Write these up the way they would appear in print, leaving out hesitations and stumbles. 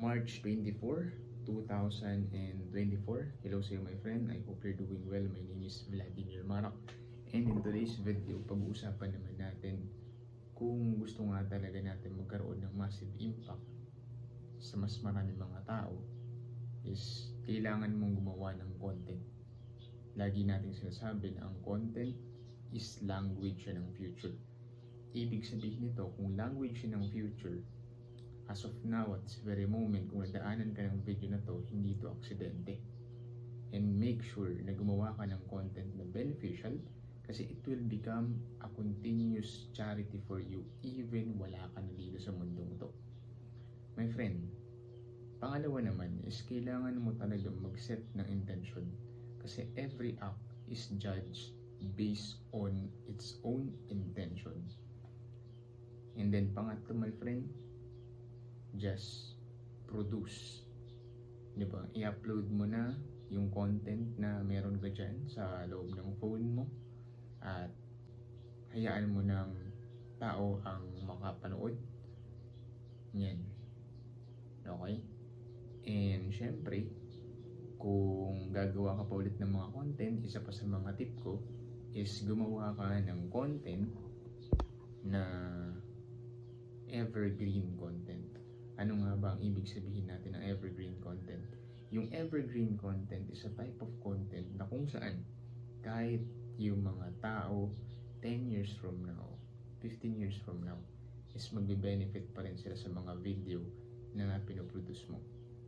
March 24, 2024. Hello sa iyo my friend. I hope you're doing well. My name is Vladimir Marak. And in today's video, pag-uusapan naman natin kung gusto nga talaga natin magkaroon ng massive impact sa mas maraming mga tao is kailangan mong gumawa ng content. Lagi nating sinasabi na ang content is language ng future. Ibig sabihin nito, kung language ng future, as of now, at this very moment, kung nadaanan ka ng video na to, hindi ito aksidente. And make sure na gumawa ka ng content na beneficial kasi it will become a continuous charity for you even wala ka na dito sa mundong to. My friend, pangalawa naman is kailangan mo talaga mag-set ng intention kasi every act is judged based on its own intention. And then pangatlo my friend, just produce. Diba? I-upload mo na yung content na meron ka dyan sa loob ng phone mo at hayaan mo ng tao ang makapanood. Yan. Okay? And syempre, kung gagawa ka pa ulit ng mga content, isa pa sa mga tip ko is gumawa ka ng content na evergreen content. Ano nga ba ang ibig sabihin natin ng evergreen content? Yung evergreen content is a type of content na kung saan kahit yung mga tao 10 years from now, 15 years from now, is magbe-benefit pa rin sila sa mga video na pinoproduce mo.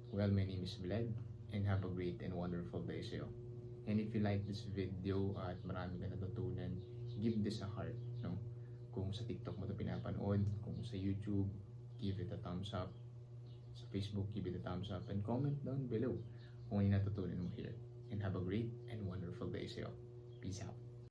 Well, my name is Vlad and have a great and wonderful day sa'yo. And if you like this video at marami ka natutunan, give this a heart, no? Kung sa TikTok mo ito pinapanood, kung sa YouTube, give it a thumbs up. Sa Facebook, give it a thumbs up and comment down below kung ano natutunan mo here. And have a great and wonderful day sa'yo. Peace out.